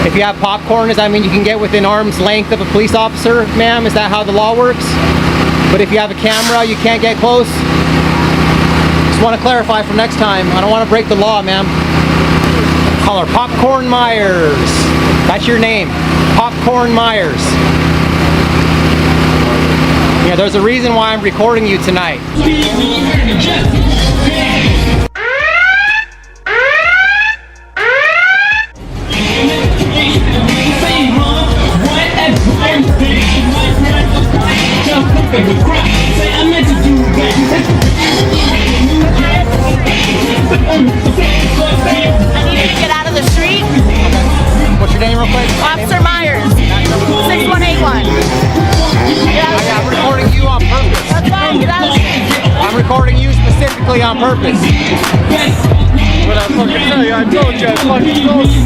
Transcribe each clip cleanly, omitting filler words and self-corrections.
If you have popcorn, does that mean you can get within arm's length of a police officer, ma'am? Is that how the law works? But if you have a camera, you can't get close? Just want to clarify for next time. I don't want to break the law, ma'am. Call her Popcorn Myers. That's your name. Popcorn Myers. Yeah, there's a reason why I'm recording you tonight. What's your name real quick? Officer Myers, 6181. I'm recording you on purpose. That's fine, get out of the street. I'm recording you specifically on purpose. What I fucking tell you, I told you, I fucking told you.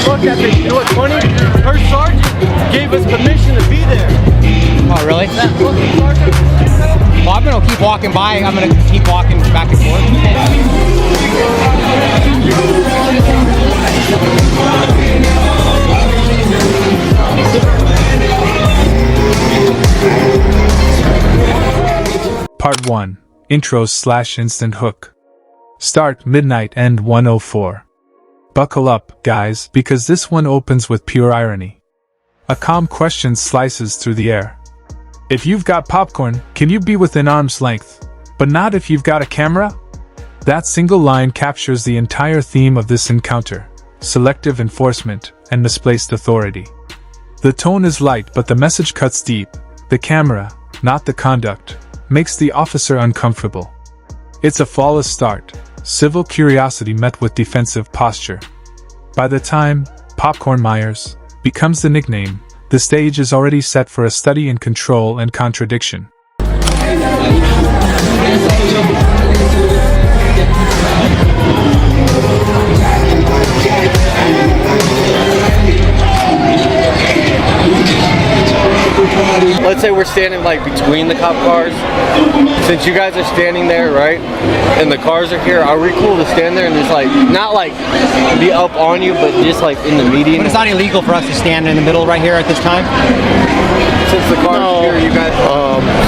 Look at this, you know what's funny? Her sergeant gave us permission to be there. Oh, really? That fucking sergeant. Well, I'm gonna keep walking by. I'm gonna keep walking back and forth. Part 1. Intros/Instant Hook. Start midnight, end 104. Buckle up, guys, because this one opens with pure irony. A calm question slices through the air. If you've got popcorn, can you be within arm's length? But not if you've got a camera? That single line captures the entire theme of this encounter: selective enforcement and misplaced authority. The tone is light, but the message cuts deep. The camera, not the conduct, makes the officer uncomfortable. It's a flawless start, civil curiosity met with defensive posture. By the time Popcorn Myers becomes the nickname, the stage is already set for a study in control and contradiction. Let's say we're standing like between the cop cars. Since you guys are standing there, right? And the cars are here, are we cool to stand there and just like, not like be up on you, but just like in the median? But it's not illegal for us to stand in the middle right here at this time? Since the cars are here, you guys...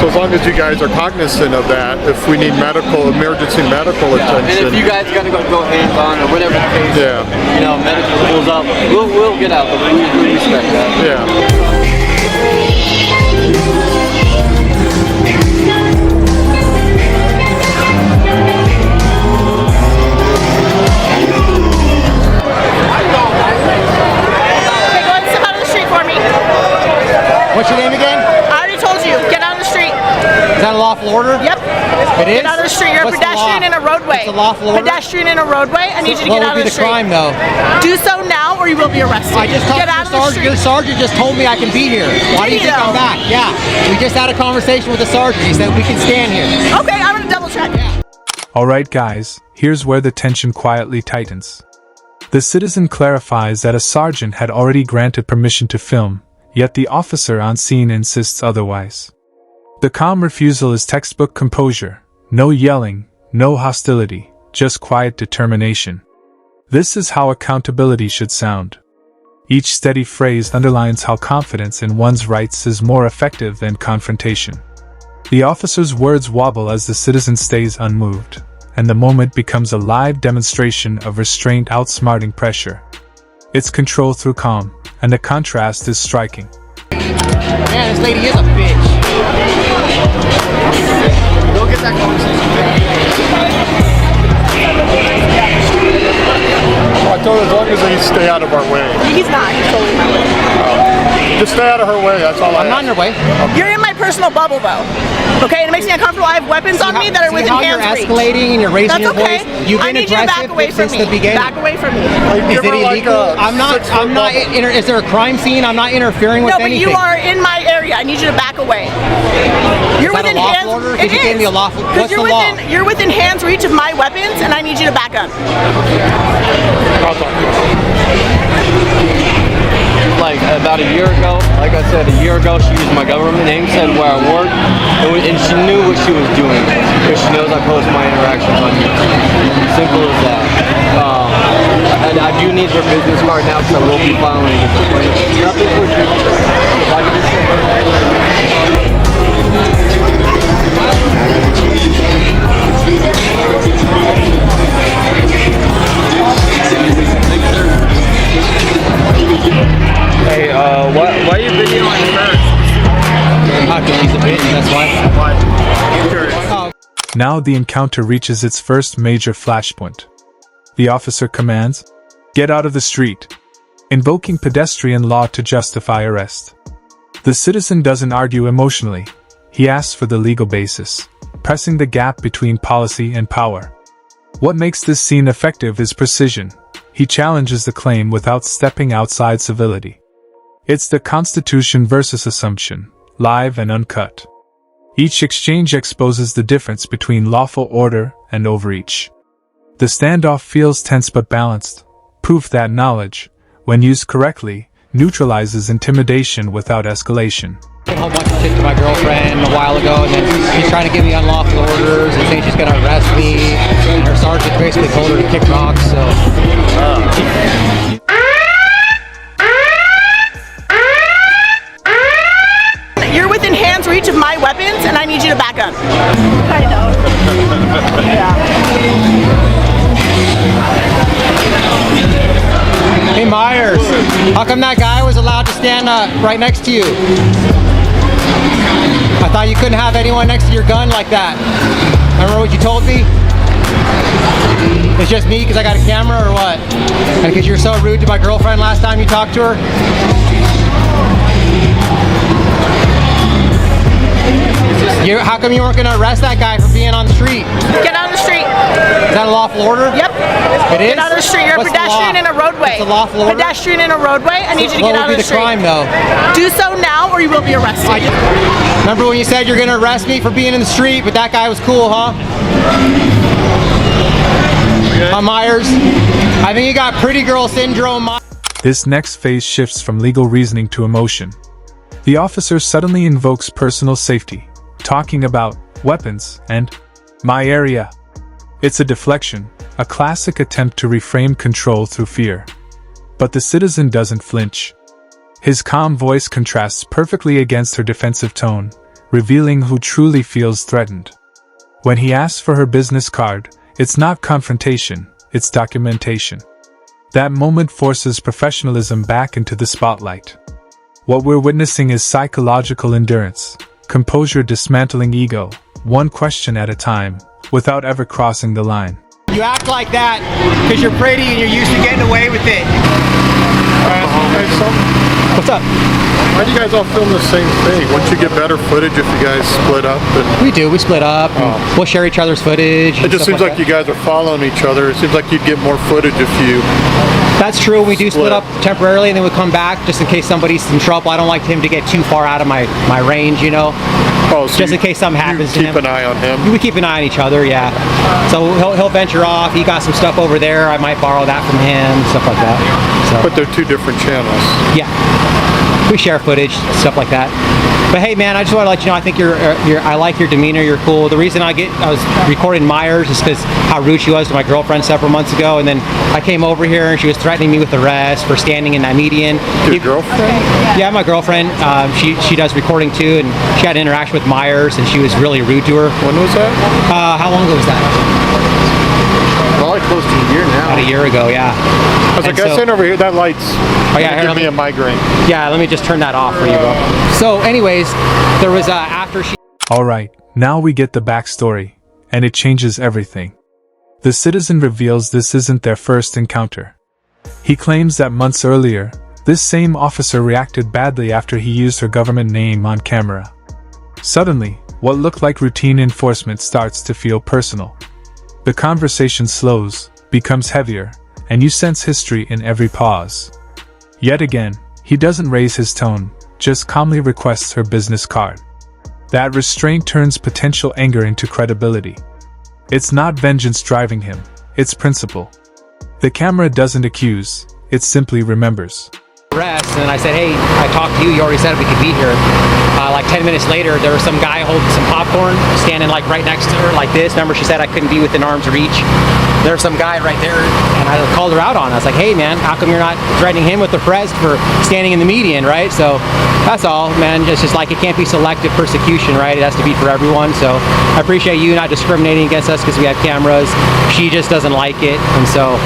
So as long as you guys are cognizant of that, if we need emergency medical attention. And if you guys gotta go hands-on or whatever the case, you know, medical pulls up, we'll get out, but we respect that. Yeah. What's your name again? I already told you, get out of the street. Is that a lawful order? Yep. It is? Get out of the street. You're What's a pedestrian in a roadway. What's the lawful order? Pedestrian in a roadway. I need you to get out of the street. What would be the crime, though? Do so now or you will be arrested. I just talked get out to of the street. your sergeant just told me I can be here. Why do you think I'm back? Yeah. We just had a conversation with the sergeant. He said we can stand here. Okay, I'm gonna double check. Yeah. Alright guys, here's where the tension quietly tightens. The citizen clarifies that a sergeant had already granted permission to film, yet the officer on scene insists otherwise. The calm refusal is textbook composure. No yelling, no hostility, just quiet determination. This is how accountability should sound. Each steady phrase underlines how confidence in one's rights is more effective than confrontation. The officer's words wobble as the citizen stays unmoved, and the moment becomes a live demonstration of restraint outsmarting pressure. It's control through calm, and the contrast is striking. Man, this lady is a bitch. Go get that conversation. I told her as long as they stay out of our way. He's not. He's totally in my way. Just stay out of her way, that's all I'm not in her way. You're in my personal bubble, though. Okay, and it makes me uncomfortable. I have weapons on me that are within hands reach. You're escalating and you're raising your voice. You've been aggressive since the beginning. Back away from me. Is it illegal? I'm not. Is there a crime scene? I'm not interfering with anything. No, but you are in my area. I need you to back away. You're Is that within a lawful hands. order? It Because you gave me a lawful. What's the law? You're within hands reach of my weapons, and I need you to back up. Like about a year ago, like I said, a year ago, she used my government name, said where I work, and she knew what she was doing because she knows I post my interactions on YouTube. Simple as that. And I do need their business card now because I will be filing a complaint. Nothing for you. If I can just Hey, why are you videoing her? Because she's a bitch, that's why. Oh. Now the encounter reaches its first major flashpoint. The officer commands, "Get out of the street," invoking pedestrian law to justify arrest. The citizen doesn't argue emotionally. He asks for the legal basis, pressing the gap between policy and power. What makes this scene effective is precision. He challenges the claim without stepping outside civility. It's the Constitution versus assumption, live and uncut. Each exchange exposes the difference between lawful order and overreach. The standoff feels tense but balanced, proof that knowledge, when used correctly, neutralizes intimidation without escalation. A whole bunch of shit to my girlfriend a while ago, and then she's trying to give me unlawful orders and saying she's going to arrest me. And her sergeant basically told her to kick rocks, so... You're within hands reach of my weapons, and I need you to back up. I know. Hey Myers, how come that guy was allowed to stand right next to you? I thought you couldn't have anyone next to your gun like that. Remember what you told me? It's just me because I got a camera or what? And because you're so rude to my girlfriend last time you talked to her? How come you weren't going to arrest that guy for being on the street? Get out of the street. Is that a lawful order? Yep. It is? Get out of the street. You're What's a pedestrian in a roadway. It's a lawful order? Pedestrian in a roadway. I need you to get out of the street. What would be the crime, though? Do so now or you will be arrested. Remember when you said you're going to arrest me for being in the street, but that guy was cool, huh? Myers, I think you got pretty girl syndrome. This next phase shifts from legal reasoning to emotion. The officer suddenly invokes personal safety, talking about weapons and my area. It's a deflection, a classic attempt to reframe control through fear. But the citizen doesn't flinch. His calm voice contrasts perfectly against her defensive tone, revealing who truly feels threatened. When he asks for her business card, it's not confrontation, it's documentation. That moment forces professionalism back into the spotlight. What we're witnessing is psychological endurance, composure dismantling ego, one question at a time, without ever crossing the line. You act like that because you're pretty and you're used to getting away with it. What's up? Why do you guys all film the same thing? Wouldn't you get better footage if you guys split up? We do. We split up. We'll share each other's footage. It just seems like you guys are following each other. It seems like you'd get more footage if you... That's true. We do split up temporarily and then we come back just in case somebody's in trouble. I don't like him to get too far out of my range, you know. Oh, so just in case something happens to him. Keep an eye on him. We keep an eye on each other, yeah. So he'll venture off. He got some stuff over there. I might borrow that from him, stuff like that. So. But they're two different channels. Yeah. We share footage, stuff like that. But hey, man, I just want to let you know, I think I like your demeanor. You're cool. The reason I was recording Myers is because how rude she was to my girlfriend several months ago, and then I came over here and she was threatening me with arrest for standing in that median. Your girlfriend? Yeah, my girlfriend. She does recording too, and she had an interaction with Myers, and she was really rude to her. When was that? How long ago was that? Probably close to a year now. About a year ago, yeah. I was like, I sent over here, that light's give me a migraine. Yeah, let me just turn that off for you, bro. So anyways, there was after she... Alright, now we get the backstory, and it changes everything. The citizen reveals this isn't their first encounter. He claims that months earlier, this same officer reacted badly after he used her government name on camera. Suddenly, what looked like routine enforcement starts to feel personal. The conversation slows, becomes heavier, and you sense history in every pause. Yet again, he doesn't raise his tone, just calmly requests her business card. That restraint turns potential anger into credibility. It's not vengeance driving him, it's principle. The camera doesn't accuse, it simply remembers. arrest. And then I said, hey, I talked to you. You already said we could be here. Like 10 minutes later, there was some guy holding some popcorn, standing like right next to her like this. Remember, she said I couldn't be within arm's reach. There's some guy right there, and I called her out on it. I was like, hey man, how come you're not threatening him with arrest for standing in the median, right? So that's all, man. It's just like, it can't be selective persecution, right? It has to be for everyone. So I appreciate you not discriminating against us because we have cameras. She just doesn't like it, and so,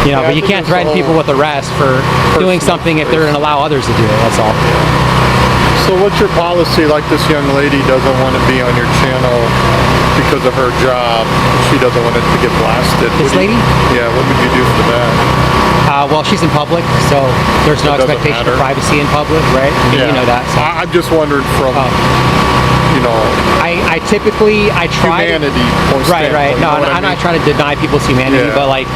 you know, but you can't threaten people with arrest for doing something if they're going to allow others to do it. That's all. So what's your policy? Like, this young lady doesn't want to be on your channel because of her job. She doesn't want it to get blasted. This lady? Yeah, what would you do for that? Well, she's in public, so there's no expectation of privacy in public, right? Yeah. You know that. So. I'm just wondering from, you know, I typically try humanity. Right. No, I'm not trying to deny people's humanity, but like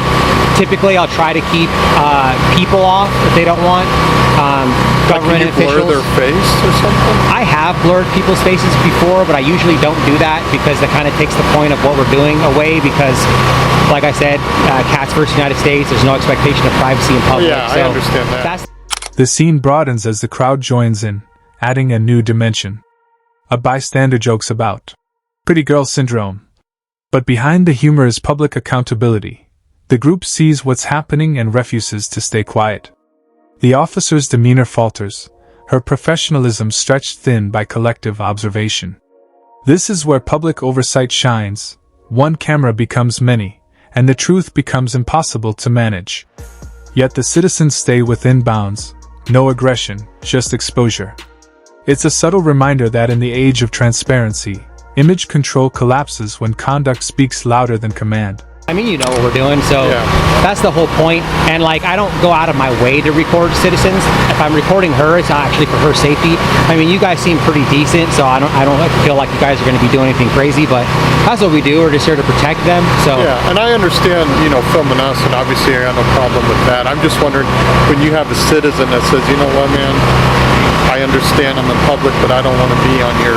typically I'll try to keep people off if they don't want. Government officials. Blur their face or something? I have blurred people's faces before, but I usually don't do that because that kind of takes the point of what we're doing away. Because, like I said, cats versus United States. There's no expectation of privacy in public. Yeah, so I understand that. The scene broadens as the crowd joins in, adding a new dimension. A bystander jokes about pretty girl syndrome. But behind the humor is public accountability. The group sees what's happening and refuses to stay quiet. The officer's demeanor falters, her professionalism stretched thin by collective observation. This is where public oversight shines. One camera becomes many, and the truth becomes impossible to manage. Yet the citizens stay within bounds. No aggression, just exposure. It's a subtle reminder that in the age of transparency, image control collapses when conduct speaks louder than command. I mean, you know what we're doing, so that's the whole point. And like, I don't go out of my way to record citizens. If I'm recording her, it's actually for her safety. I mean, you guys seem pretty decent, so I don't feel like you guys are going to be doing anything crazy, but that's what we do. We're just here to protect them. So yeah, and I understand, you know, filming us, and obviously I have no problem with that. I'm just wondering, when you have a citizen that says, you know what, man, I understand I'm in public, but I don't want to be on your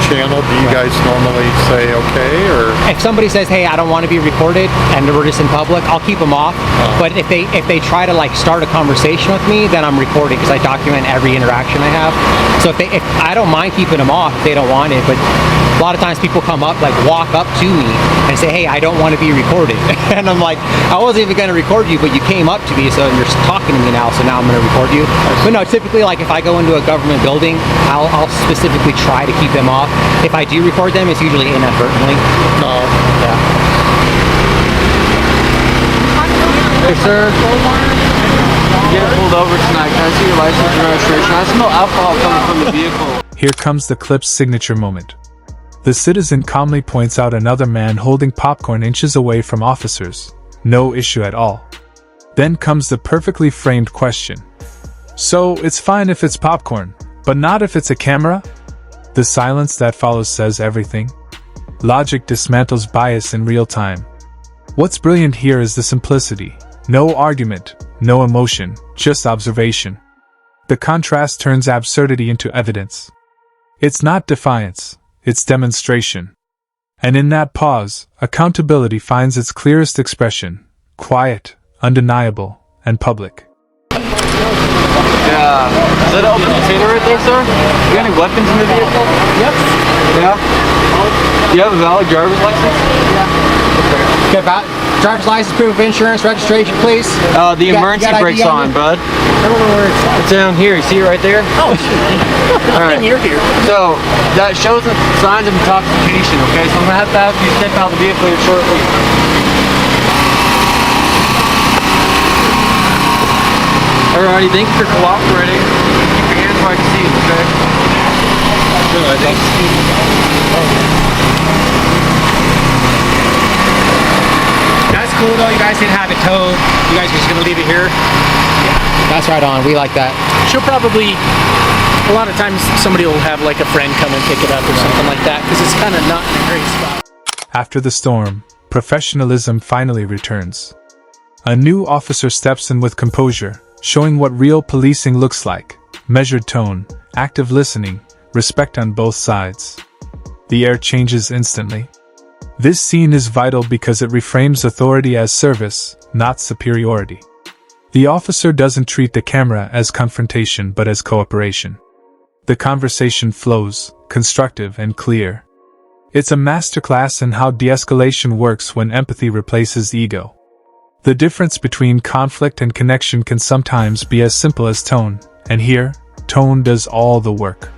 channel. Do you guys normally say okay, or if somebody says, hey, I don't want to be recorded and we're just in public, I'll keep them off. But if they try to like start a conversation with me, then I'm recording because I document every interaction I have. So if I don't mind keeping them off if they don't want it, but a lot of times people come up, like walk up to me and say, hey, I don't want to be recorded. And I'm like, I wasn't even going to record you, but you came up to me, so you're talking to me now, so now I'm going to record you. But no, typically, like if I go into a government building, I'll specifically try to keep them off. If I do record them, it's usually inadvertently. no? Yeah. Hey sir, you get pulled over tonight. Can I see your license and registration? I smell alcohol coming from the vehicle. Here comes the clip's signature moment. The citizen calmly points out another man holding popcorn inches away from officers. No issue at all. Then comes the perfectly framed question. So, it's fine if it's popcorn, but not if it's a camera? The silence that follows says everything. Logic dismantles bias in real time. What's brilliant here is the simplicity. No argument, no emotion, just observation. The contrast turns absurdity into evidence. It's not defiance, it's demonstration. And in that pause, accountability finds its clearest expression. Quiet, undeniable, and public. Yeah. Is that an open container right there, sir? You got any weapons in the vehicle? Yep. Yeah? Do you have a valid driver's license? Yeah. Okay, driver's license, proof of insurance, registration, please. The emergency brake's on, bud. I don't know where it's at. It's down here. You see it right there? Oh, All right. you're here. So, that shows the signs of intoxication, okay? So I'm going to have you step out of the vehicle here shortly. Alrighty, thank you for cooperating. Keep your hands where I can see them, okay? Good, thanks. That's cool though, you guys didn't have it towed. You guys are just gonna leave it here? Yeah. That's right on, we like that. She'll probably, a lot of times somebody will have like a friend come and pick it up or something like that because it's kind of not in a great spot. After the storm, professionalism finally returns. A new officer steps in with composure, showing what real policing looks like. Measured tone, active listening, respect on both sides. The air changes instantly. This scene is vital because it reframes authority as service, not superiority. The officer doesn't treat the camera as confrontation but as cooperation. The conversation flows, constructive and clear. It's a masterclass in how de-escalation works when empathy replaces ego. The difference between conflict and connection can sometimes be as simple as tone, and here, tone does all the work.